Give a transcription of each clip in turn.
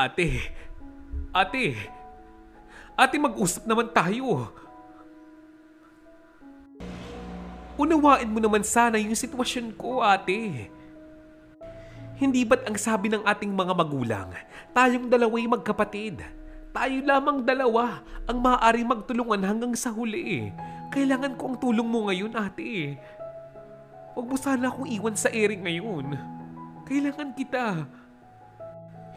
Ate, ate, ate mag-usap naman tayo. Unawain mo naman sana yung sitwasyon ko, ate. Hindi ba't ang sabi ng ating mga magulang, tayong dalawa'y magkapatid? Tayo lamang dalawa ang maaaring magtulungan hanggang sa huli. Kailangan ko ang tulong mo ngayon, ate. Huwag mo sana akong iwan sa ere ngayon. Kailangan kita.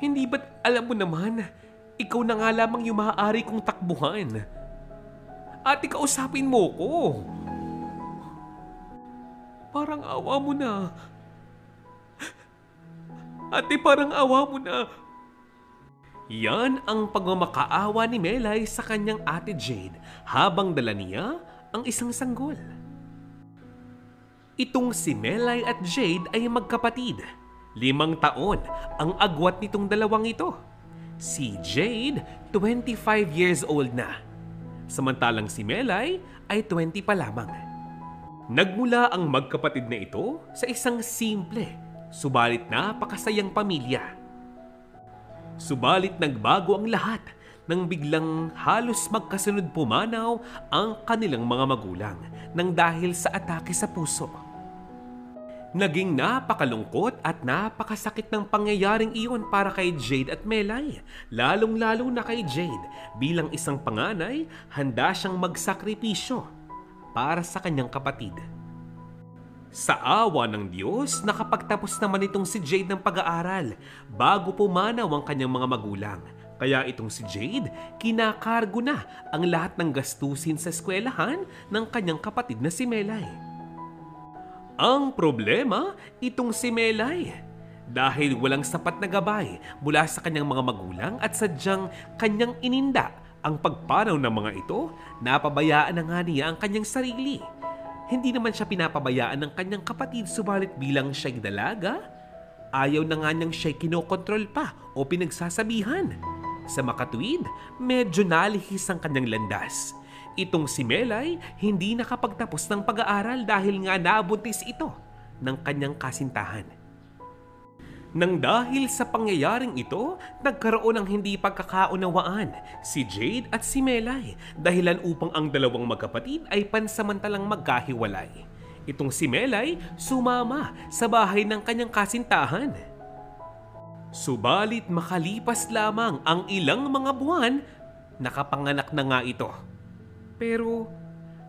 Hindi ba't alam mo naman, ikaw na nga lamang yung maaari kong takbuhan. Ate, kausapin mo ko. Parang awa mo na. Ate, parang awa mo na. Yan ang pagmamakaawa ni Melay sa kanyang ate Jade habang dala niya ang isang sanggol. Itong si Melay at Jade ay magkapatid. 5 taon ang agwat nitong dalawang ito. Si Jade, 25 years old na. Samantalang si Melay ay 20 pa lamang. Nagmula ang magkapatid na ito sa isang simple, subalit napakasayang pamilya. Subalit nagbago ang lahat nang biglang halos magkasunod pumanaw ang kanilang mga magulang nang dahil sa atake sa puso. Naging napakalungkot at napakasakit ng pangyayaring iyon para kay Jade at Melay, lalong-lalo na kay Jade bilang isang panganay, handa siyang magsakripisyo para sa kanyang kapatid. Sa awa ng Diyos, nakapagtapos naman itong si Jade ng pag-aaral bago pumanaw ang kanyang mga magulang. Kaya itong si Jade, kinakargo na ang lahat ng gastusin sa eskwelahan ng kanyang kapatid na si Melay. Ang problema, itong si Melay. Dahil walang sapat na gabay mula sa kanyang mga magulang at sadyang kanyang ininda ang pagpanaw ng mga ito, napabayaan na nga niya ang kanyang sarili. Hindi naman siya pinapabayaan ng kanyang kapatid, subalit bilang siya'y dalaga, ayaw na nga niyang siya'y kinokontrol pa o pinagsasabihan. Sa makatuwid, medyo nalihis ang kanyang landas. Itong si Melay hindi nakapagtapos ng pag-aaral dahil nga nabuntis ito ng kanyang kasintahan. Nang dahil sa pangyayaring ito, nagkaroon ng hindi pagkakaunawaan si Jade at si Melay, dahilan upang ang dalawang magkapatid ay pansamantalang magkahiwalay. Itong si Melay sumama sa bahay ng kanyang kasintahan. Subalit makalipas lamang ang ilang mga buwan, nakapanganak na nga ito. Pero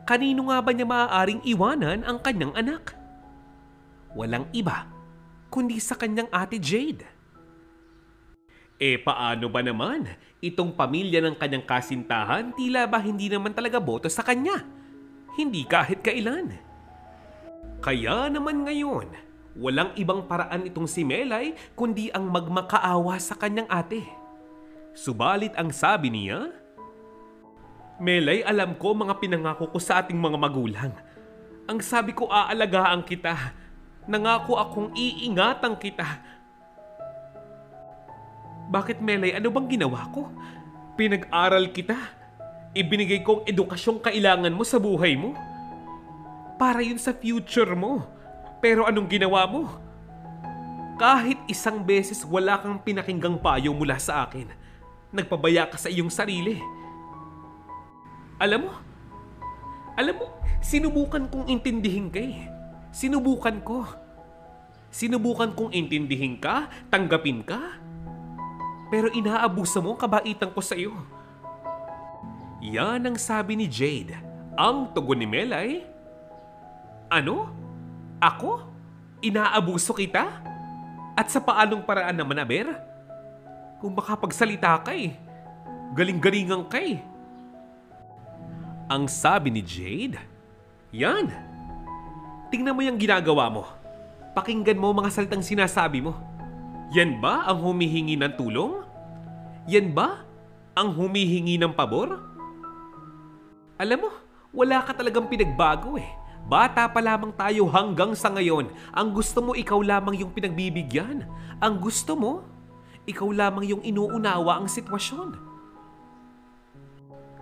kanino nga ba niya maaaring iwanan ang kanyang anak? Walang iba kundi sa kanyang ate Jade. Paano ba naman? Itong pamilya ng kanyang kasintahan tila ba hindi naman talaga boto sa kanya? Hindi kahit kailan. Kaya naman ngayon, walang ibang paraan itong si Melay kundi ang magmakaawa sa kanyang ate. Subalit ang sabi niya, Melay, alam ko mga pinangako ko sa ating mga magulang. Ang sabi ko, aalagaan kita. Nangako akong iingatan kita. Bakit, Melay? Ano bang ginawa ko? Pinag-aral kita. Ibinigay ko ang edukasyong kailangan mo sa buhay mo. Para yun sa future mo. Pero anong ginawa mo? Kahit isang beses wala kang pinakinggang payo mula sa akin. Nagpabaya ka sa iyong sarili. Alam mo, sinubukan kong intindihin ka eh. Sinubukan kong intindihin ka, tanggapin ka. Pero inaabuso mo ang kabaitan ko sa iyo. Yan ang sabi ni Jade. Ang tugon ni Melay, ano? Ako? Inaabuso kita? At sa paanong paraan naman, Aber? Kung makapagsalita ka eh. Galing-galingan ka eh. Ang sabi ni Jade, yan. Tingnan mo yung ginagawa mo. Pakinggan mo mga salitang sinasabi mo. Yan ba ang humihingi ng tulong? Yan ba ang humihingi ng pabor? Alam mo, wala ka talagang pinagbago eh. Bata pa lamang tayo hanggang sa ngayon. Ang gusto mo, ikaw lamang yung pinagbibigyan. Ang gusto mo, ikaw lamang yung inuunawa ang sitwasyon.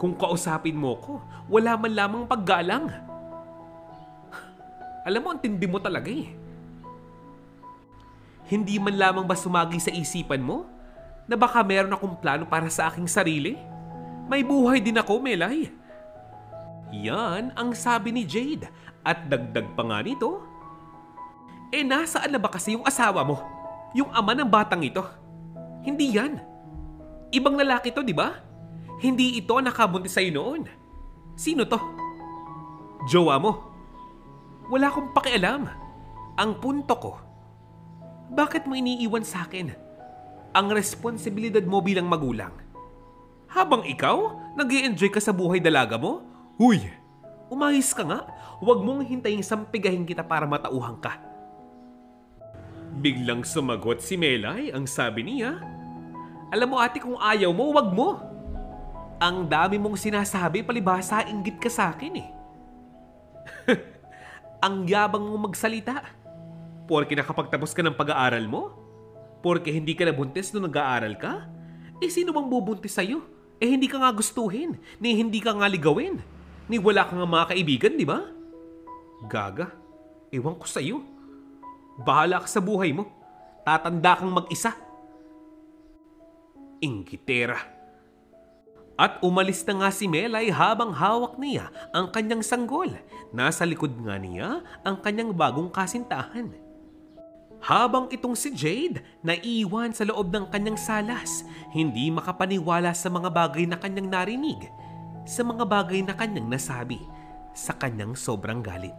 Kung kausapin mo ko, wala man lamang paggalang. Alam mo, ang tindi mo talaga eh. Hindi man lamang ba sumagi sa isipan mo na baka meron akong plano para sa aking sarili. May buhay din ako, Melay. Yan ang sabi ni Jade at dagdag pa nga nito, nasaan na ba kasi yung asawa mo? Yung ama ng batang ito? Hindi yan. Ibang lalaki to, di ba? Hindi ito ang nakabuntis sa'yo noon. Sino to? Jowa mo. Wala akong pakialam. Ang punto ko, bakit mo iniiwan sa akin ang responsibilidad mo bilang magulang? Habang ikaw, nag-i-enjoy ka sa buhay dalaga mo? Huy! Umayos ka nga. Huwag mong hintayin sampigahin kita para matauhang ka. Biglang sumagot si Melay. Ang sabi niya, alam mo ate, kung ayaw mo, wag mo. Ang dami mong sinasabi, palibhasa inggit ka sa akin eh. Ang yabang mong magsalita. Porke nakapagtapos ka ng pag-aaral mo? Porke hindi ka nabuntis nung nag-aaral ka? Sino bang bubuntis sa'yo? Hindi ka nga gustuhin, ni hindi ka nga ligawin, ni wala ka nga mga kaibigan, di ba? Gaga, ewan ko sa'yo. Bahala ka sa buhay mo. Tatanda kang mag-isa. Inggitera. At umalis na nga si Melay habang hawak niya ang kanyang sanggol. Nasa likod nga niya ang kanyang bagong kasintahan. Habang itong si Jade naiwan sa loob ng kanyang salas, hindi makapaniwala sa mga bagay na kanyang narinig, sa mga bagay na kanyang nasabi, sa kanyang sobrang galit.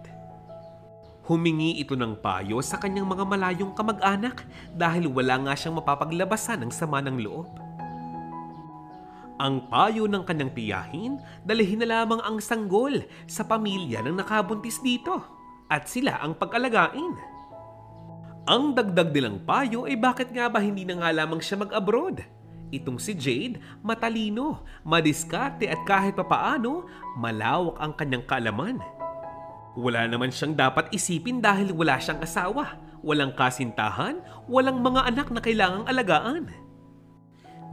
Humingi ito ng payo sa kanyang mga malayong kamag-anak dahil wala nga siyang mapapaglabasan ng sama ng loob. Ang payo ng kanyang tiyahin, dalhin na lamang ang sanggol sa pamilya ng nakabuntis dito at sila ang pag-alagain. Ang dagdag nilang payo ay bakit nga ba hindi na nga lamang siya mag-abroad? Itong si Jade, matalino, madiskarte at kahit papaano, malawak ang kanyang kaalaman. Wala naman siyang dapat isipin dahil wala siyang asawa, walang kasintahan, walang mga anak na kailangang alagaan.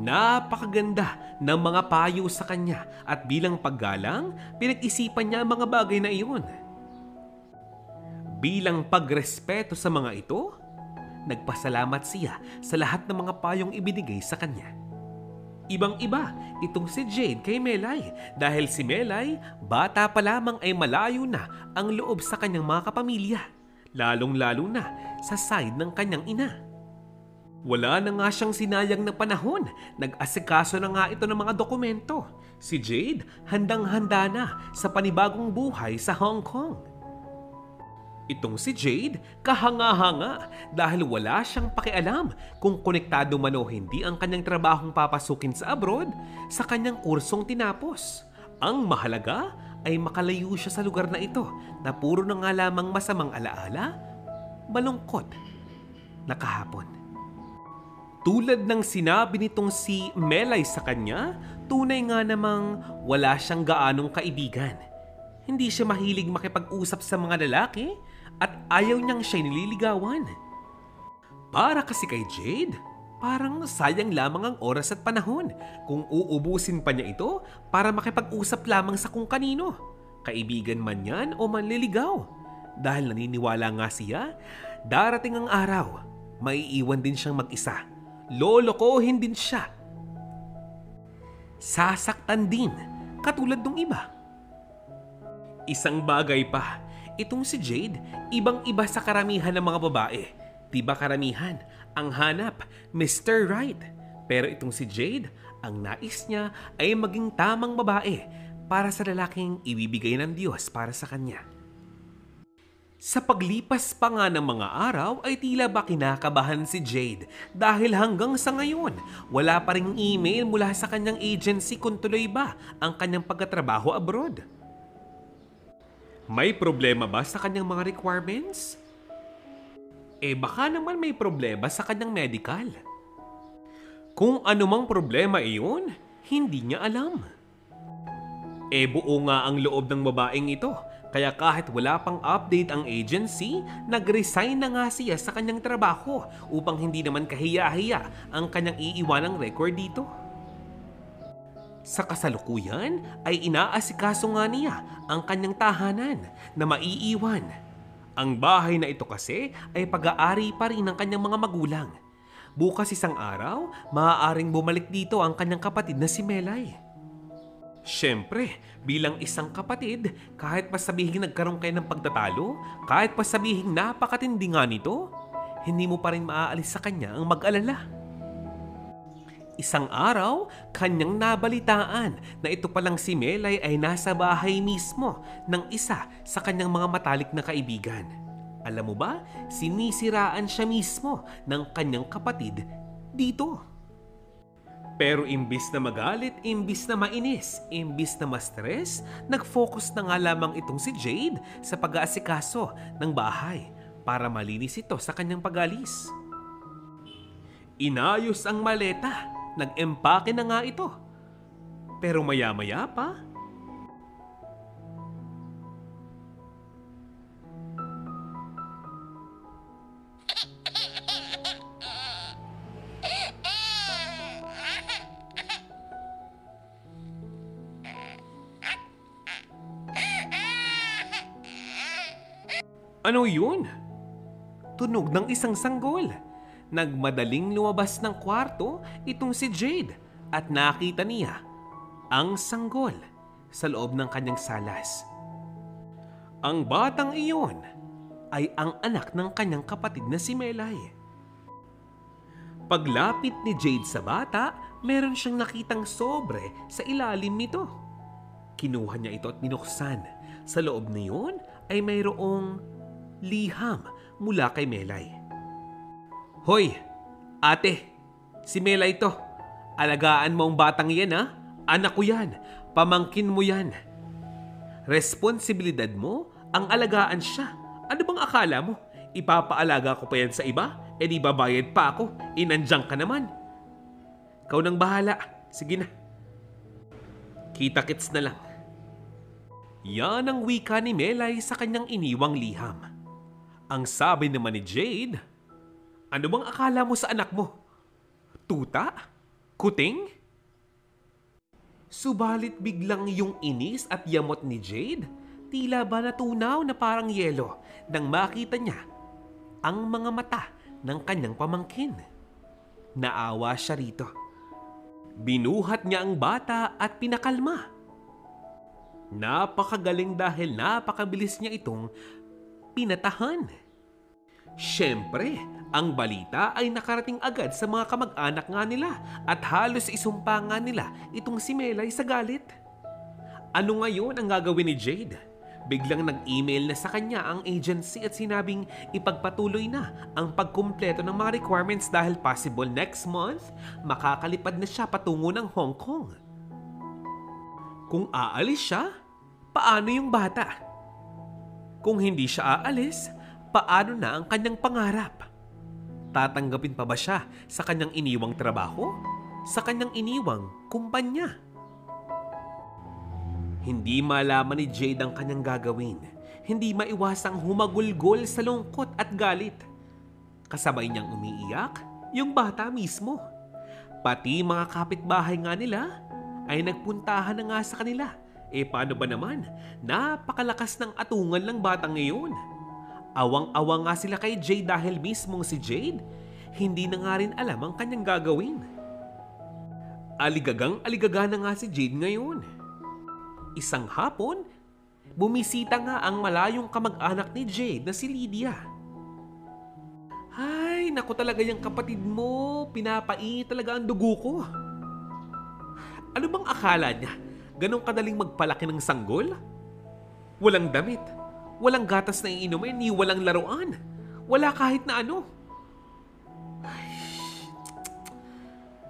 Napakaganda ng mga payo sa kanya at bilang paggalang, pinag-isipan niya ang mga bagay na iyon. Bilang pagrespeto sa mga ito, nagpasalamat siya sa lahat ng mga payong ibinigay sa kanya. Ibang-iba itong si Jade kay Melay dahil si Melay, bata pa lamang ay malayo na ang loob sa kanyang mga kapamilya, lalong-lalo na sa side ng kanyang ina. Wala na nga siyang sinayang na panahon, nag-asikaso na nga ito ng mga dokumento. Si Jade handang-handa na sa panibagong buhay sa Hong Kong. Itong si Jade, kahanga-hanga dahil wala siyang pakialam kung konektado man o hindi ang kanyang trabahong papasukin sa abroad sa kanyang kursong tinapos. Ang mahalaga ay makalayo siya sa lugar na ito na puro na nga lamang masamang alaala, malungkot na kahapon. Tulad ng sinabi nitong si Melay sa kanya, tunay nga namang wala siyang gaanong kaibigan. Hindi siya mahilig makipag-usap sa mga lalaki at ayaw niyang siya nililigawan. Para kasi kay Jade, parang sayang lamang ang oras at panahon kung uubusin pa niya ito para makipag-usap lamang sa kung kanino, kaibigan man yan o manliligaw. Dahil naniniwala nga siya, darating ang araw, maiiwan din siyang mag-isa. Lolokohin din siya. Sasaktan din, katulad ng iba. Isang bagay pa, itong si Jade, ibang-iba sa karamihan ng mga babae. Diba karamihan, ang hanap, Mr. Right. Pero itong si Jade, ang nais niya ay maging tamang babae para sa lalaking ibibigay ng Diyos para sa kanya. Sa paglipas pa nga ng mga araw ay tila ba kinakabahan si Jade dahil hanggang sa ngayon, wala pa ring email mula sa kanyang agency kung tuloy ba ang kanyang pagtatrabaho abroad. May problema ba sa kanyang mga requirements? Baka naman may problema sa kanyang medical. Kung anumang problema iyon, hindi niya alam. Buo nga ang loob ng babaeng ito, kaya kahit wala pang update ang agency, nag-resign na nga siya sa kanyang trabaho upang hindi naman kahiya-hiya ang kanyang iiwanang record dito. Sa kasalukuyan ay inaasikaso nga niya ang kanyang tahanan na maiiwan. Ang bahay na ito kasi ay pag-aari pa rin ng kanyang mga magulang. Bukas isang araw, maaaring bumalik dito ang kanyang kapatid na si Melay. Siyempre, bilang isang kapatid, kahit pa sabihin nagkaroon kayo ng pagtatalo, kahit pa sabihin napakatindi nga nito, hindi mo pa rin maaalis sa kanya ang mag-alala. Isang araw, kanyang nabalitaan na ito palang si Melay ay nasa bahay mismo ng isa sa kanyang mga matalik na kaibigan. Alam mo ba, sinisiraan siya mismo ng kanyang kapatid dito. Pero imbis na magalit, imbis na mainis, imbis na ma-stress, nag-focus na nga lamang itong si Jade sa pag-aasikaso ng bahay para malinis ito sa kanyang pag-alis. Inayos ang maleta, nag-empake na nga ito. Pero maya-maya pa, ano yun? Tunog ng isang sanggol. Nagmadaling lumabas ng kwarto itong si Jade at nakita niya ang sanggol sa loob ng kanyang salas. Ang batang iyon ay ang anak ng kanyang kapatid na si Melay. Paglapit ni Jade sa bata, meron siyang nakitang sobre sa ilalim nito. Kinuha niya ito at binuksan. Sa loob niyon ay mayroong liham mula kay Melay. Hoy, ate, si Melay to. Alagaan mo ang batang yan ha. Anak ko yan. Pamangkin mo yan. Responsibilidad mo ang alagaan siya. Ano bang akala mo? Ipapaalaga ko pa yan sa iba? E di babayad pa ako. Inandyang ka naman. Ikaw nang bahala. Sige na. Kita-kits na lang. Yan ang wika ni Melay sa kanyang iniwang liham. Ang sabi naman ni Jade, ano bang akala mo sa anak mo? Tuta? Kuting? Subalit biglang yung inis at yamot ni Jade, tila ba natunaw na parang yelo nang makita niya ang mga mata ng kanyang pamangkin. Naawa siya rito. Binuhat niya ang bata at pinakalma. Napakagaling dahil napakabilis niya itong pinatahan. Siyempre, ang balita ay nakarating agad sa mga kamag-anak nga nila at halos isumpa nga nila itong si Melay sa galit. Ano ngayon ang gagawin ni Jade? Biglang nag-email na sa kanya ang agency at sinabing ipagpatuloy na ang pagkumpleto ng mga requirements dahil possible next month makakalipad na siya patungo ng Hong Kong. Kung aalis siya, paano yung bata? Kung hindi siya aalis, paano na ang kanyang pangarap? Tatanggapin pa ba siya sa kanyang iniwang trabaho? Sa kanyang iniwang kumpanya? Hindi malaman ni Jade ang kanyang gagawin. Hindi maiwasang humagulgol sa lungkot at galit. Kasabay niyang umiiyak yung bata mismo. Pati mga kapitbahay nga nila ay nagpuntahan na nga sa kanila. Paano ba naman? Napakalakas ng atungan ng batang ngayon. Awang-awa nga sila kay Jade dahil mismong si Jade, hindi na nga rin alam ang kanyang gagawin. Aligagang-aligaga na nga si Jade ngayon. Isang hapon, bumisita nga ang malayong kamag-anak ni Jade na si Lydia. Ay, naku talaga yung kapatid mo, pinapainit talaga ang dugo ko. Ano bang akala niya? Ganong kadaling magpalaki ng sanggol? Walang damit, walang gatas na iinumin, ni walang laruan. Wala kahit na ano.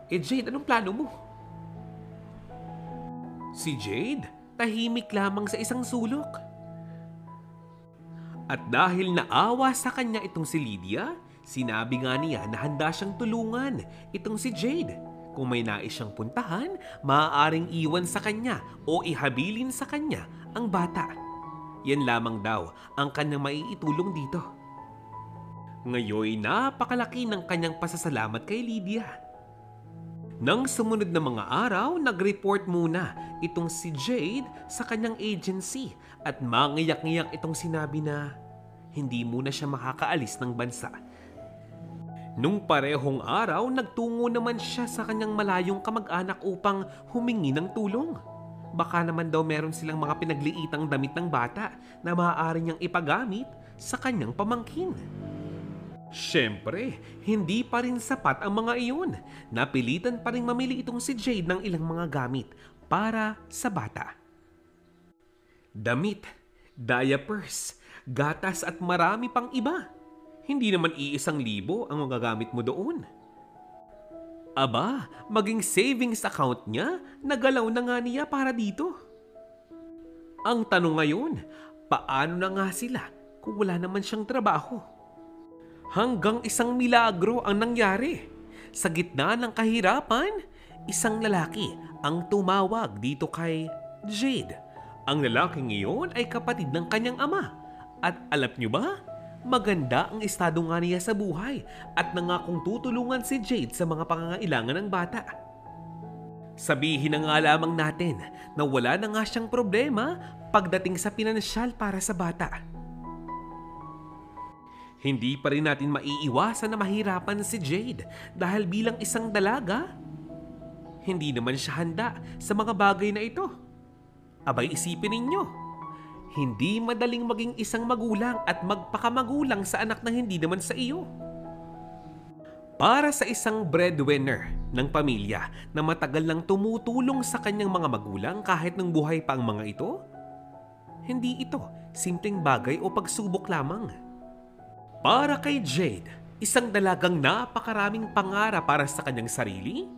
Jade, anong plano mo? Si Jade, tahimik lamang sa isang sulok. At dahil naawa sa kanya itong si Lydia, sinabi nga niya na handa siyang tulungan itong si Jade. Kung may nais siyang puntahan, maaaring iwan sa kanya o ihabilin sa kanya ang bata. Yan lamang daw ang kanyang maiitulong dito. Ngayoy napakalaki ng kanyang pasasalamat kay Lydia. Nang sumunod na mga araw, nag-report muna itong si Jade sa kanyang agency at mangiyak-ngiyak itong sinabi na hindi muna siya makakaalis ng bansa. Nung parehong araw, nagtungo naman siya sa kanyang malayong kamag-anak upang humingi ng tulong. Baka naman daw meron silang mga pinagliitang damit ng bata na maaari niyang ipagamit sa kanyang pamangkin. Siyempre, hindi pa rin sapat ang mga iyon. Napilitan pa rin mamili itong si Jade ng ilang mga gamit para sa bata. Damit, diapers, gatas at marami pang iba. Hindi naman ₱1,000 ang magagamit mo doon. Aba, maging savings account niya, nagalaw na nga niya para dito. Ang tanong ngayon, paano na nga sila kung wala naman siyang trabaho? Hanggang isang milagro ang nangyari. Sa gitna ng kahirapan, isang lalaki ang tumawag dito kay Jade. Ang lalaking iyon ay kapatid ng kanyang ama. At alam niyo ba? Maganda ang estado nga niya sa buhay at nangakong tutulungan si Jade sa mga pangangailangan ng bata. Sabihin na nga lamang natin na wala na nga siyang problema pagdating sa pinansyal para sa bata. Hindi pa rin natin maiiwasan na mahirapan si Jade dahil bilang isang dalaga, hindi naman siya handa sa mga bagay na ito. Abay, isipin ninyo. Hindi madaling maging isang magulang at magpakamagulang sa anak na hindi naman sa iyo. Para sa isang breadwinner ng pamilya na matagal nang tumutulong sa kanyang mga magulang kahit nang buhay pa ang mga ito, hindi ito simpleng bagay o pagsubok lamang. Para kay Jade, isang dalagang napakaraming pangarap para sa kanyang sarili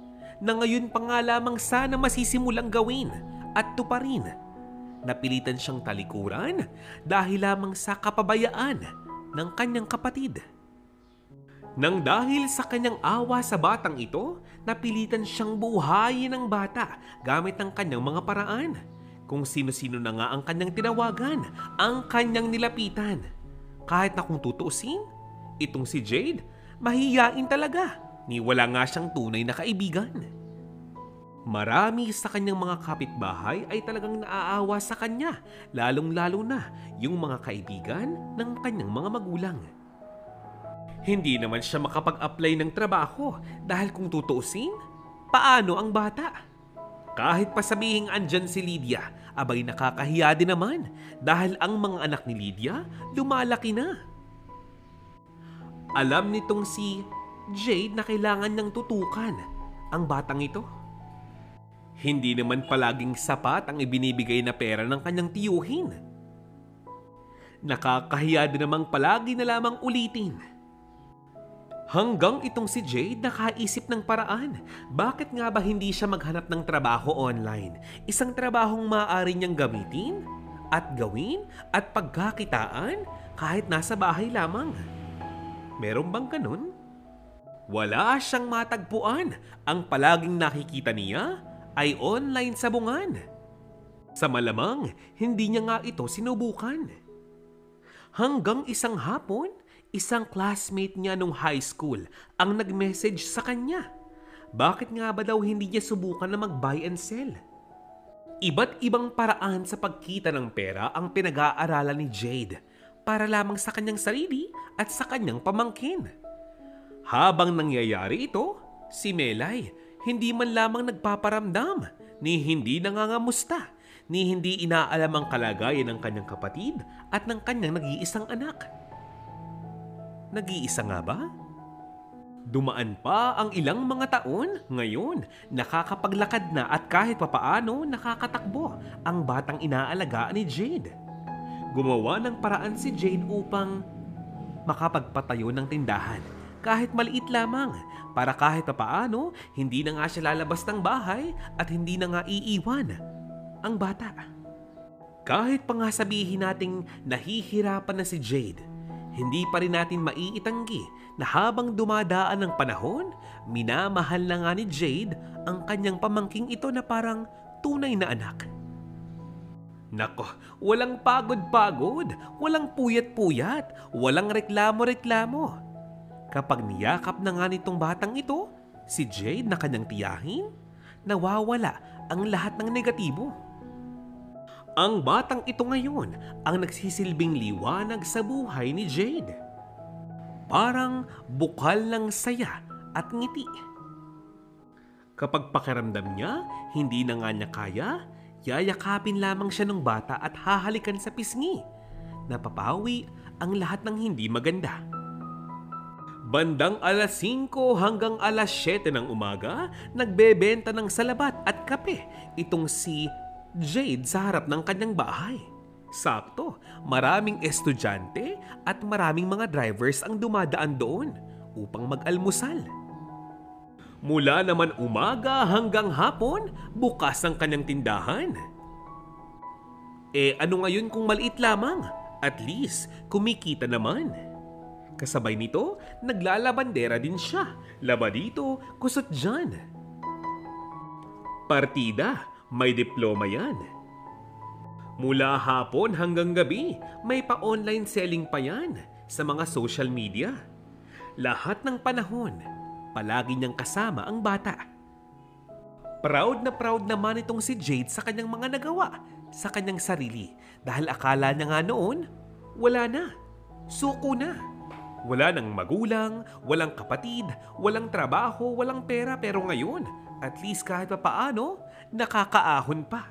na ngayon pa nga lamang sana masisimulang gawin at tuparin. Napilitan siyang talikuran dahil lamang sa kapabayaan ng kanyang kapatid. Nang dahil sa kanyang awa sa batang ito, napilitan siyang buhayin ng bata gamit ang kanyang mga paraan. Kung sino-sino na nga ang kanyang tinawagan, ang kanyang nilapitan. Kahit na kung tutuusin, itong si Jade, mahiyain talaga. Ni wala nga siyang tunay na kaibigan. Marami sa kanyang mga kapitbahay ay talagang naaawa sa kanya, lalong-lalo na yung mga kaibigan ng kanyang mga magulang. Hindi naman siya makapag-apply ng trabaho dahil kung tutuusin, paano ang bata? Kahit pa sabihing andyan si Lydia, abay nakakahiya din naman dahil ang mga anak ni Lydia lumalaki na. Alam nitong si Jade na kailangan niyang tutukan ang batang ito. Hindi naman palaging sapat ang ibinibigay na pera ng kanyang tiyuhin. Nakakahiya din namang palagi na lamang ulitin. Hanggang itong si Jade nakaisip ng paraan. Bakit nga ba hindi siya maghanap ng trabaho online? Isang trabahong maaari niyang gamitin at gawin at pagkakitaan kahit nasa bahay lamang. Meron bang ganun? Wala siyang matagpuan. Ang palaging nakikita niya ay online sabungan. Sa malamang, hindi niya nga ito sinubukan. Hanggang isang hapon, isang classmate niya nung high school ang nag-message sa kanya. Bakit nga ba daw hindi niya subukan na mag-buy and sell? Iba't ibang paraan sa pagkita ng pera ang pinag-aaralan ni Jade para lamang sa kanyang sarili at sa kanyang pamangkin. Habang nangyayari ito, si Melay hindi man lamang nagpaparamdam, ni hindi nangangamusta, ni hindi inaalam ang kalagayan ng kanyang kapatid at ng kanyang nag-iisang anak. Nag-iisa nga ba? Dumaan pa ang ilang mga taon, ngayon nakakapaglakad na at kahit papaano nakakatakbo ang batang inaalagaan ni Jade. Gumawa ng paraan si Jade upang makapagpatayo ng tindahan. Kahit maliit lamang, para kahit papaano, hindi na nga siya lalabas ng bahay at hindi na nga iiwan ang bata. Kahit pa nga sabihin nating nahihirapan na si Jade, hindi pa rin natin maiitanggi na habang dumadaan ng panahon, minamahal na nga ni Jade ang kanyang pamangking ito na parang tunay na anak. Nako, walang pagod-pagod, walang puyat-puyat, walang reklamo-reklamo. Kapag niyakap na nga nitong batang ito, si Jade na kanyang tiyahin, nawawala ang lahat ng negatibo. Ang batang ito ngayon ang nagsisilbing liwanag sa buhay ni Jade. parang bukal ng saya at ngiti. Kapag pakiramdam niya, hindi na nga niya kaya, yayakapin lamang siya ng bata at hahalikan sa pisngi. Napapawi ang lahat ng hindi maganda. Bandang alas 5 hanggang alas 7 ng umaga, nagbebenta ng salabat at kape itong si Jade sa harap ng kanyang bahay. Sakto, maraming estudyante at maraming mga drivers ang dumadaan doon upang mag-almusal. Mula naman umaga hanggang hapon, bukas ang kanyang tindahan. Ano ngayon kung maliit lamang? At least, kumikita naman. Kasabay nito, naglalabandera din siya. Laba dito, kusot dyan. Partida, may diploma yan. Mula hapon hanggang gabi, may pa-online selling pa yan sa mga social media. Lahat ng panahon, palagi niyang kasama ang bata. Proud naman itong si Jade sa kanyang mga nagawa, sa kanyang sarili. Dahil akala niya nga noon, wala na, suko na. Wala nang magulang, walang kapatid, walang trabaho, walang pera. Pero ngayon, at least kahit pa paano, nakakaahon pa.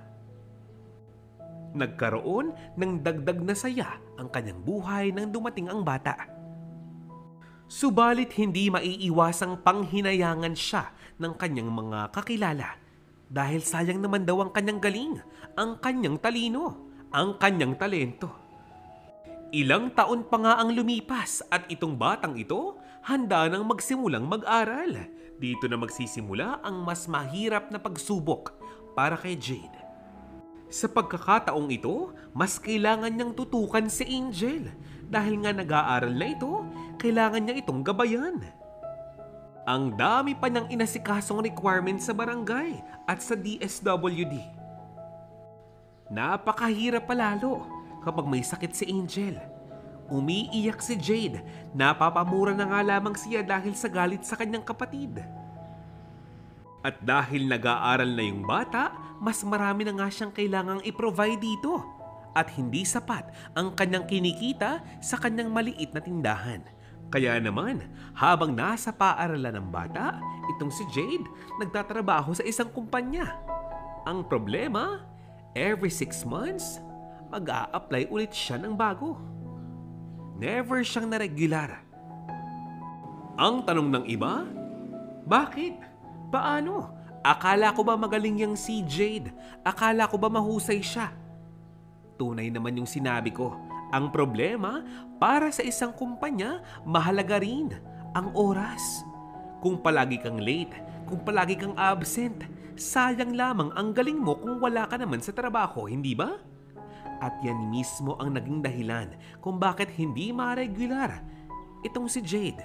Nagkaroon ng dagdag na saya ang kanyang buhay nang dumating ang bata. Subalit hindi maiiwasang panghinayangan siya ng kanyang mga kakilala. Dahil sayang naman daw ang kanyang galing, ang kanyang talino, ang kanyang talento. Ilang taon pa nga ang lumipas at itong batang ito handa nang magsimulang mag-aral. Dito na magsisimula ang mas mahirap na pagsubok para kay Jade. Sa pagkakataong ito, mas kailangan niyang tutukan si Angel. Dahil nga nag-aaral na ito, kailangan niya itong gabayan. Ang dami pa niyang inasikasong requirements sa barangay at sa DSWD. Napakahirap palalo kapag may sakit si Angel. Umiiyak si Jade. Napapamura na nga lamang siya dahil sa galit sa kanyang kapatid. At dahil nag-aaral na yung bata, mas marami na nga siyang kailangang i-provide dito. At hindi sapat ang kanyang kinikita sa kanyang maliit na tindahan. Kaya naman, habang nasa paaralan ng bata, itong si Jade nagtatrabaho sa isang kumpanya. Ang problema, every 6 months, mag-a-apply ulit siya ng bago. Never siyang na-regular. Ang tanong ng iba, bakit? Paano? Akala ko ba magaling yang si Jade? Akala ko ba mahusay siya? Tunay naman yung sinabi ko. Ang problema, para sa isang kumpanya, mahalaga rin ang oras. Kung palagi kang late, kung palagi kang absent, sayang lamang ang galing mo kung wala ka naman sa trabaho, hindi ba? At yan mismo ang naging dahilan kung bakit hindi ma-regular itong si Jade.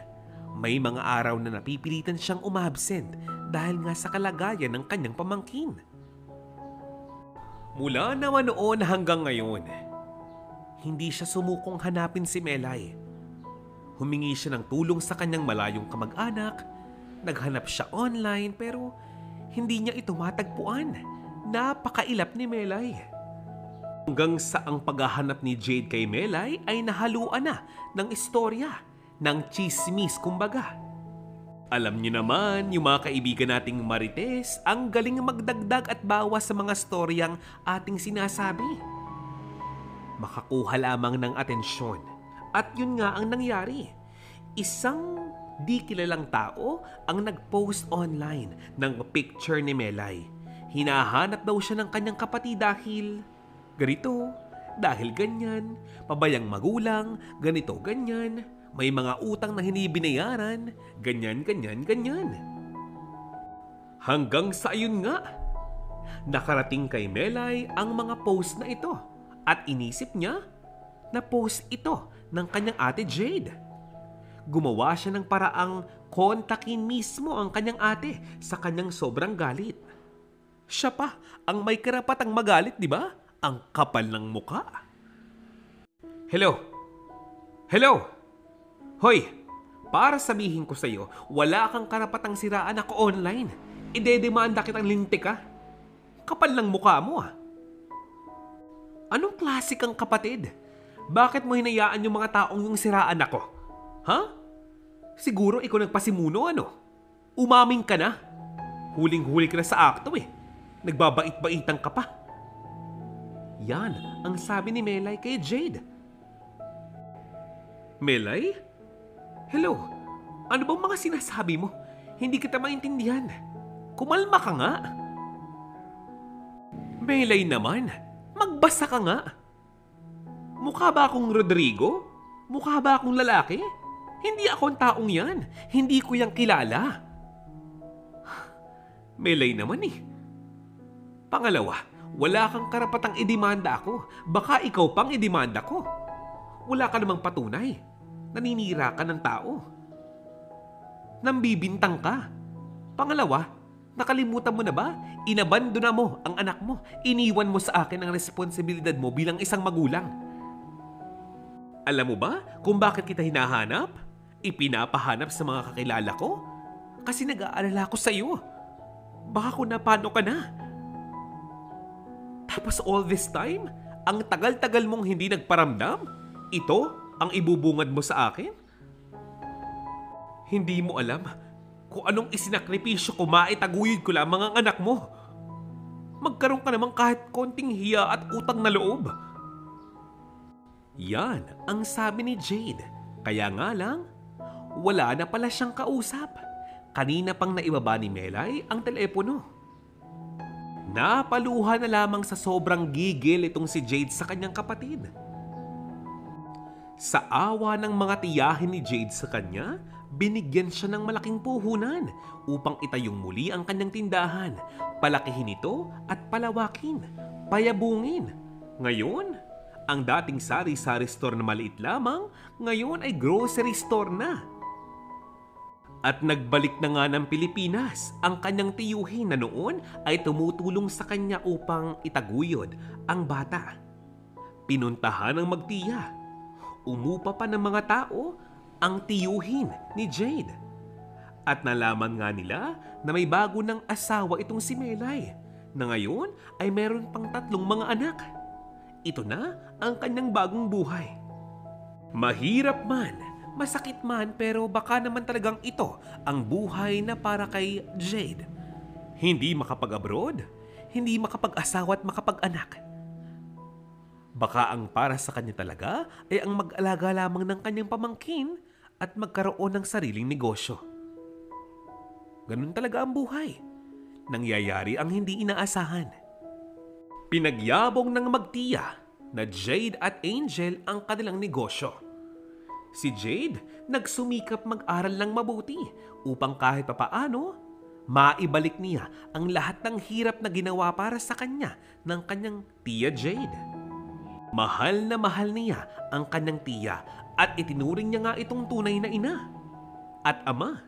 May mga araw na napipilitan siyang umabsent dahil nga sa kalagayan ng kanyang pamangkin. Mula naman noon hanggang ngayon, hindi siya sumukong hanapin si Melay. Humingi siya ng tulong sa kanyang malayong kamag-anak, naghanap siya online pero hindi niya ito matagpuan. Napakailap ni Melay. Hanggang sa ang paghahanap ni Jade kay Melay ay nahaluan na ng istorya, ng chismis kumbaga. Alam niyo naman, yung mga kaibigan nating Marites, ang galing magdagdag at bawas sa mga storyang ating sinasabi. Makakuha lamang ng atensyon. At yun nga ang nangyari. Isang di kilalang tao ang nag-post online ng picture ni Melay. Hinahanap daw siya ng kanyang kapatid dahil ganito, dahil ganyan, pabayang magulang, ganito, ganyan. May mga utang na hindi binayaran, ganyan. Hanggang sa ayun nga, nakarating kay Melay ang mga post na ito at inisip niya na post ito ng kanyang ate Jade. Gumawa siya ng paraang kontakin mismo ang kanyang ate sa kanyang sobrang galit. Siya pa ang may karapatang magalit, di ba? Ang kapal ng muka. Hello? Hoy, para sabihin ko sa'yo, wala kang karapatang siraan ako online. Idedemanda kitang lintik ka. Kapal ng mukha mo ah. Anong klase kang kapatid? Bakit mo hinayaan yung mga taong yung siraan ako? Ha? Siguro ikaw nagpasimuno, ano? Umaming ka na. Huling-huli ka na sa akto eh. Nagbabait-baitan ka pa. Yan ang sabi ni Melay kay Jade. Melay? Hello? Ano bang mga sinasabi mo? Hindi kita maintindihan. Kumalma ka nga. Melay naman, magbasa ka nga. Mukha ba akong Rodrigo? Mukha ba akong lalaki? Hindi akong taong yan. Hindi ko yang kilala. Melay naman eh. Pangalawa, wala kang karapatang idemanda ako. Baka ikaw pang idemanda ko. Wala ka namang patunay. Naninira ka ng tao. Nambibintang ka. Pangalawa, nakalimutan mo na ba? Inabandona mo ang anak mo. Iniwan mo sa akin ang responsibilidad mo bilang isang magulang. Alam mo ba kung bakit kita hinahanap? Ipinapahanap sa mga kakilala ko? Kasi nag-aalala ko sa iyo. Baka kung napano ka na. Tapos all this time, ang tagal-tagal mong hindi nagparamdam? Ito ang ibubungad mo sa akin? Hindi mo alam kung anong isinakripisyo ko maitaguyod ko lamang ang anak mo. Magkaroon ka naman kahit konting hiya at utang na loob. Yan ang sabi ni Jade. Kaya nga lang, wala na pala siyang kausap. Kanina pang naibaba ni Melay ang telepono. Napaluha na lamang sa sobrang gigil itong si Jade sa kanyang kapatid. Sa awa ng mga tiyahin ni Jade sa kanya, binigyan siya ng malaking puhunan upang itayong muli ang kanyang tindahan, palakihin ito at palawakin, payabungin. Ngayon, ang dating sari-sari store na maliit lamang, ngayon ay grocery store na. At nagbalik na nga ng Pilipinas ang kanyang tiyuhin na noon ay tumutulong sa kanya upang itaguyod ang bata. Pinuntahan ng magtiya. Umupa pa ng mga tao ang tiyuhin ni Jade. At nalaman nga nila na may bago ng asawa itong si Melay, na ngayon ay meron pang 3 mga anak. Ito na ang kanyang bagong buhay. Mahirap man, masakit man, pero baka naman talagang ito ang buhay na para kay Jade. Hindi makapag-abroad, hindi makapag-asawa at makapag-anak. Baka ang para sa kanya talaga ay ang mag-alaga lamang ng kanyang pamangkin at magkaroon ng sariling negosyo. Ganun talaga ang buhay. Nangyayari ang hindi inaasahan. Pinagyabong ng magtiya na Jade at Angel ang kanilang negosyo. Si Jade nagsumikap mag-aral ng mabuti upang kahit papaano maibalik niya ang lahat ng hirap na ginawa para sa kanya ng kanyang tiya Jade. Mahal na mahal niya ang kanyang tiya at itinuring niya nga itong tunay na ina at ama.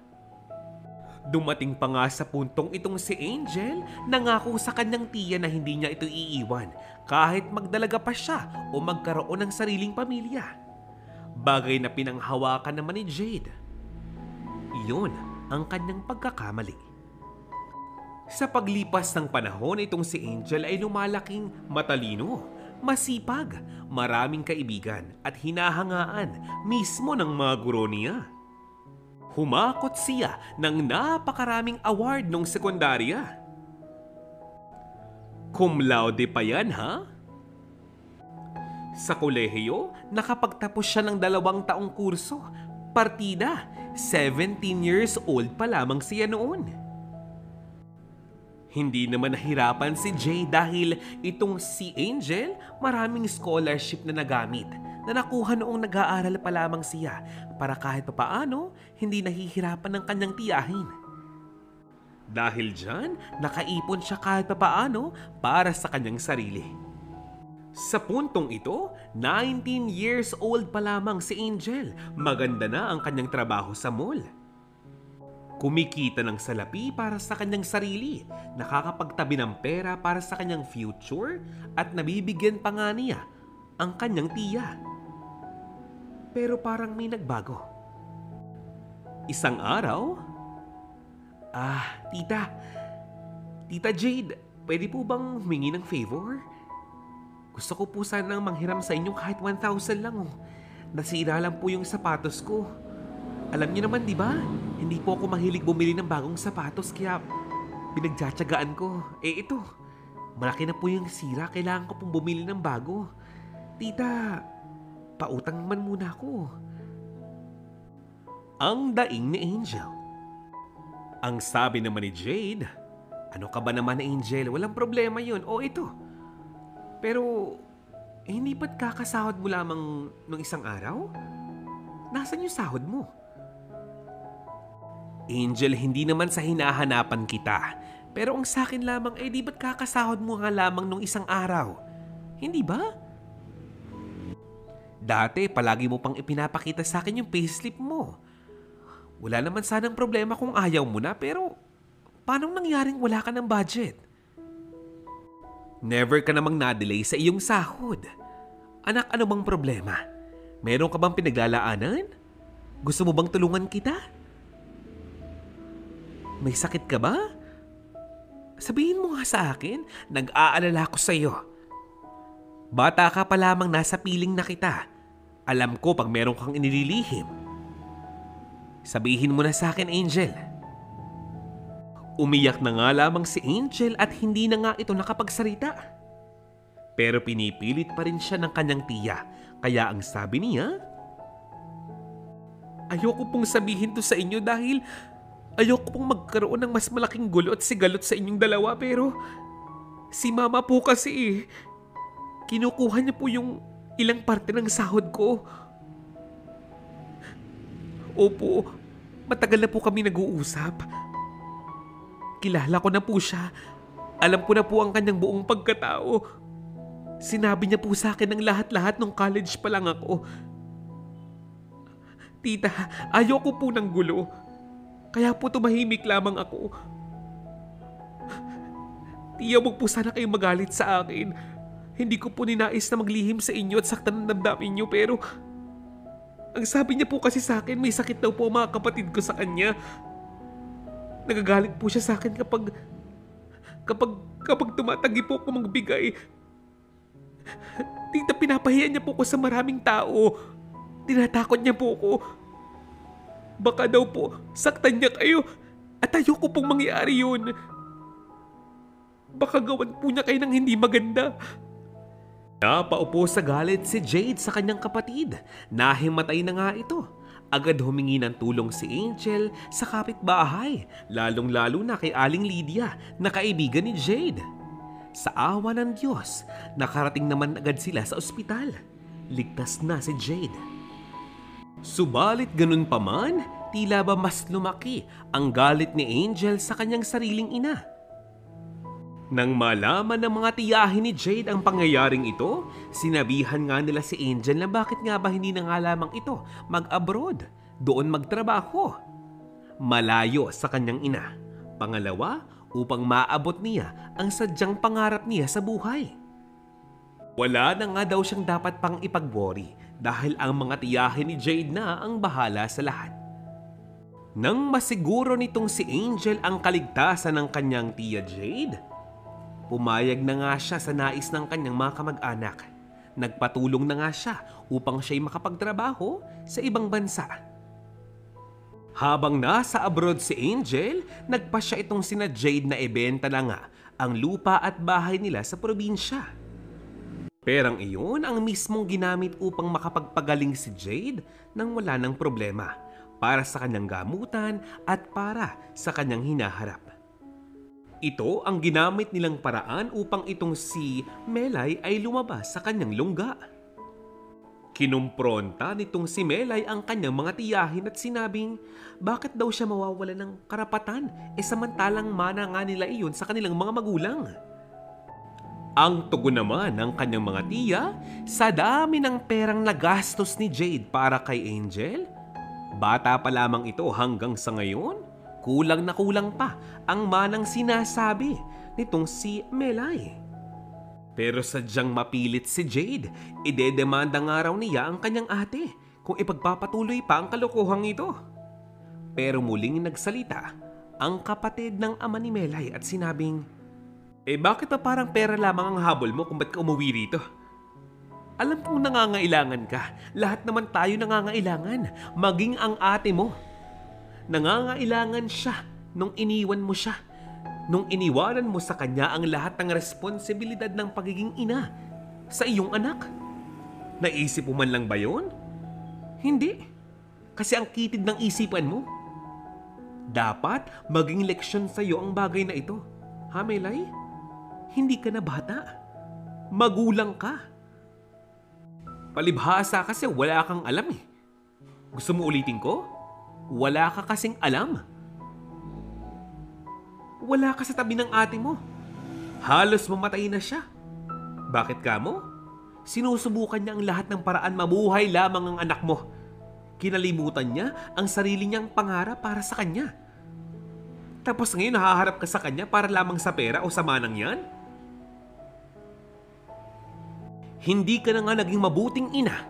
Dumating pa nga sa puntong itong si Angel nangako sa kanyang tiya na hindi niya ito iiwan kahit magdalaga pa siya o magkaroon ng sariling pamilya. Bagay na pinanghawakan naman ni Jade. Iyon ang kanyang pagkakamali. Sa paglipas ng panahon, itong si Angel ay lumalaking matalino, masipag, maraming kaibigan at hinahangaan mismo ng mga guro niya. Humakot siya ng napakaraming award nung sekundarya. Cum laude pa yan, ha? Sa kolehiyo, nakapagtapos siya ng 2 taong kurso. Partida, 17 years old pa lamang siya noon. Hindi naman nahirapan si Jay dahil itong si Angel maraming scholarship na nagamit na nakuha noong nag-aaral pa lamang siya para kahit papaano hindi nahihirapan ng kanyang tiyahin. Dahil dyan, nakaipon siya kahit papaano para sa kanyang sarili. Sa puntong ito, 19 years old pa lamang si Angel. Maganda na ang kanyang trabaho sa mall. Kumikita ng salapi para sa kanyang sarili, nakakapagtabi ng pera para sa kanyang future at nabibigyan pa nga niya ang kanyang tiya. Pero parang may nagbago. Isang araw, Tita Jade, pwede po bang humingi ng favor? Gusto ko po sanang manghiram sa inyo kahit 1,000 lang. Nasira lang po yung sapatos ko. Alam niyo naman, di ba? Hindi po ako mahilig bumili ng bagong sapatos kaya pinagtsatsagaan ko. Ito, malaki na po yung sira. Kailangan ko pong bumili ng bago. Tita, pautang man muna ako. Ang daing ni Angel. Ang sabi naman ni Jade, ano ka ba naman, Angel? Walang problema yun. O ito. Pero, hindi ba't kakasahod mo lamang ng isang araw? Nasaan yung sahod mo? Angel, hindi naman sa hinahanapan kita. Pero ang sakin lamang, di ba't kakasahod mo nga lamang ng isang araw? Hindi ba? Dati, palagi mo pang ipinapakita sa akin yung payslip mo. Wala naman sanang problema kung ayaw mo na, pero paano nangyaring wala ka ng budget? Never ka namang na-delay sa iyong sahod. Anak, ano bang problema? Meron ka bang pinaglalaanan? Gusto mo bang tulungan kita? May sakit ka ba? Sabihin mo nga sa akin, nag-aalala ko sa iyo. Bata ka pa lamang, nasa piling na kita. Alam ko pag meron kang inililihim. Sabihin mo na sa akin, Angel. Umiyak na nga lamang si Angel at hindi na nga ito nakapagsalita. Pero pinipilit pa rin siya ng kanyang tiya. Kaya ang sabi niya, ayoko pong sabihin to sa inyo dahil ayoko pong magkaroon ng mas malaking gulo at sigalot sa inyong dalawa, pero si mama po kasi kinukuha niya po yung ilang parte ng sahod ko. Opo, matagal na po kami nag-uusap. Kilala ko na po siya. Alam ko na po ang kanyang buong pagkatao. Sinabi niya po sa akin ang lahat-lahat nung college pa lang ako. Tita, ayoko po ng gulo. Kaya po tumahimik lamang ako. Tiya, wag po sana kayong magalit sa akin. Hindi ko po ninais na maglihim sa inyo at saktan ng damdamin niyo, pero ang sabi niya po kasi sa akin, may sakit daw po mga kapatid ko sa kanya. Nagagalit po siya sa akin kapag tumatagi po ako magbigay. Tita, pinapahiya niya po ko sa maraming tao. Tinatakot niya po ko. Baka daw po saktan niya kayo at ayoko pong mangyari yun. Baka gawan po niya kayo ng hindi maganda. Napaupo sa galit si Jade sa kanyang kapatid. Nahimatay na nga ito. Agad humingi ng tulong si Angel sa kapitbahay, lalong-lalo na kay Aling Lydia na kaibigan ni Jade. Sa awa ng Diyos, nakarating naman agad sila sa ospital. Ligtas na si Jade. Subalit ganun pa man, tila ba mas lumaki ang galit ni Angel sa kanyang sariling ina. Nang malaman ng mga tiyahin ni Jade ang pangyayaring ito, sinabihan nga nila si Angel na bakit nga ba hindi na nga lamang ito mag-abroad, doon magtrabaho. Malayo sa kanyang ina. Pangalawa, upang maabot niya ang sadyang pangarap niya sa buhay. Wala na nga daw siyang dapat pang ipag-worry dahil ang mga tiyahin ni Jade na ang bahala sa lahat. Nang masiguro nitong si Angel ang kaligtasan ng kanyang tiya Jade, pumayag na nga siya sa nais ng kanyang mga kamag-anak. Nagpatulong na nga siya upang siya'y makapagtrabaho sa ibang bansa. Habang nasa abroad si Angel, nagpasya itong sina Jade na ibenta na nga ang lupa at bahay nila sa probinsya. Perang iyon ang mismong ginamit upang makapagpagaling si Jade nang wala ng problema para sa kanyang gamutan at para sa kanyang hinaharap. Ito ang ginamit nilang paraan upang itong si Melay ay lumabas sa kanyang lungga. Kinumpronta nitong si Melay ang kanyang mga tiyahin at sinabing bakit daw siya mawawala ng karapatan samantalang mana nga nila iyon sa kanilang mga magulang. Ang tugon naman ng kanyang mga tiya, sa dami ng perang nagastos ni Jade para kay Angel, bata pa lamang ito hanggang sa ngayon, kulang na kulang pa ang manang sinasabi nitong si Melay. Pero sadyang mapilit si Jade, idedemanda nga raw niya ang kanyang ate kung ipagpapatuloy pa ang kalokohang ito. Pero muling nagsalita ang kapatid ng ama ni Melay at sinabing, bakit pa parang pera lamang ang habol mo kung ba't ka umuwi rito? Alam kong nangangailangan ka. Lahat naman tayo nangangailangan. Maging ang ate mo. Nangangailangan siya nung iniwan mo siya. Nung iniwanan mo sa kanya ang lahat ng responsibilidad ng pagiging ina sa iyong anak. Naisip mo man lang ba yun? Hindi. Kasi ang kitid ng isipan mo. Dapat maging leksyon sa iyo ang bagay na ito. Ha, Melay? Hindi ka na bata. Magulang ka. Palibhasa kasi wala kang alam eh. Gusto mo ulitin ko? Wala ka kasing alam. Wala ka sa tabi ng ate mo. Halos mamatay na siya. Bakit ka mo? Sinusubukan niya ang lahat ng paraan mabuhay lamang ang anak mo. Kinalimutan niya ang sarili niyang pangarap para sa kanya. Tapos ngayon nahaharap ka sa kanya para lamang sa pera o sa manang yan? Hindi ka na nga naging mabuting ina.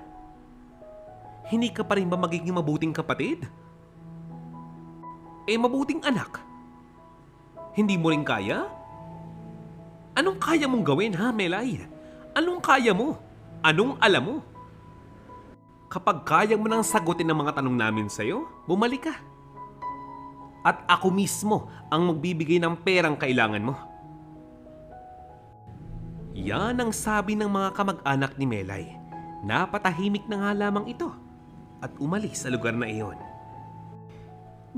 Hindi ka pa rin ba magiging mabuting kapatid? Mabuting anak. Hindi mo rin kaya? Anong kaya mong gawin, ha, Melay? Anong kaya mo? Anong alam mo? Kapag kaya mo nang sagutin ang mga tanong namin sa'yo, bumalik ka. At ako mismo ang magbibigay ng perang kailangan mo. Yan ang sabi ng mga kamag-anak ni Melay. Napatahimik na nga lamang ito at umalis sa lugar na iyon.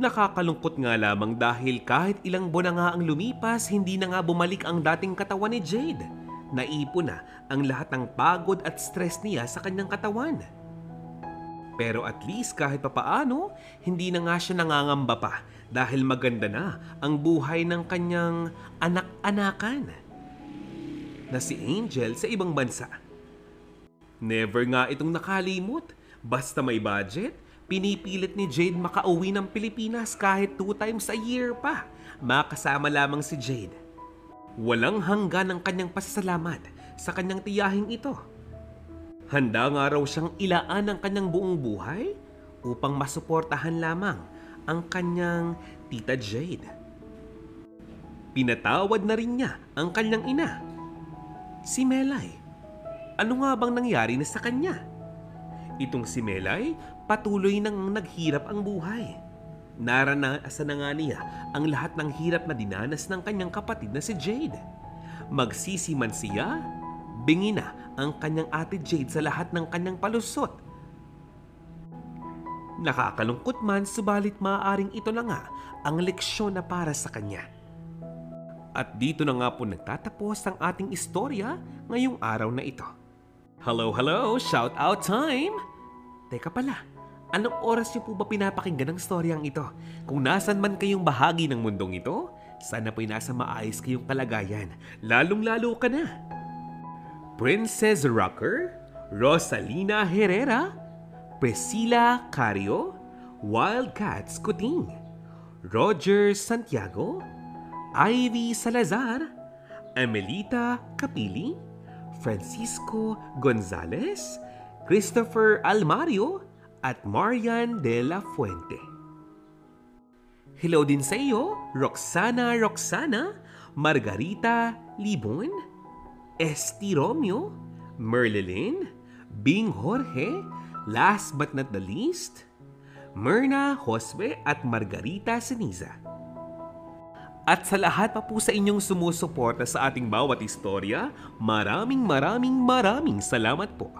Nakakalungkot nga lamang dahil kahit ilang buwan na nga ang lumipas, hindi na nga bumalik ang dating katawan ni Jade. Naipon na ang lahat ng pagod at stress niya sa kanyang katawan. Pero at least kahit papaano, hindi na nga siya nangangamba pa dahil maganda na ang buhay ng kanyang anak-anakan na si Angel sa ibang bansa. Never nga itong nakalimot. Basta may budget, pinipilit ni Jade makauwi ng Pilipinas kahit 2 times a year pa. Makasama lamang si Jade. Walang hanggan ang kanyang pasasalamat sa kanyang tiyahing ito. Handa nga raw siyang ilaan ang kanyang buong buhay upang masuportahan lamang ang kanyang tita Jade. Pinatawad na rin niya ang kanyang ina, si Melay. Ano nga bang nangyari na sa kanya? Itong si Melay, patuloy nang naghirap ang buhay. Naranasan na nga niya ang lahat ng hirap na dinanas ng kanyang kapatid na si Jade. Magsisi man siya, bingi na ang kanyang ate Jade sa lahat ng kanyang palusot. Nakakalungkot man, subalit maaaring ito na nga ang leksyon na para sa kanya. At dito na nga po nagtatapos ang ating istorya ngayong araw na ito. Hello, shout out time! Teka pala, anong oras niyo po ba pinapakinggan ng storyang ito? Kung nasan man kayong bahagi ng mundong ito, sana po'y nasa maayos kayong kalagayan, lalong-lalo ka na. Princess Rocker, Rosalina Herrera, Priscilla Cario, Wildcats Kuting, Roger Santiago, Ivy Salazar, Emelita Capili, Francisco Gonzalez, Christopher Almario, at Marian de la Fuente. Hello din sa iyo, Roxana, Margarita Libon, Esti Romeo, Merlilyn, Bing Jorge, last but not the least, Myrna Josue at Margarita Seniza. At sa lahat pa po sa inyong sumusuporta sa ating bawat istorya, maraming salamat po.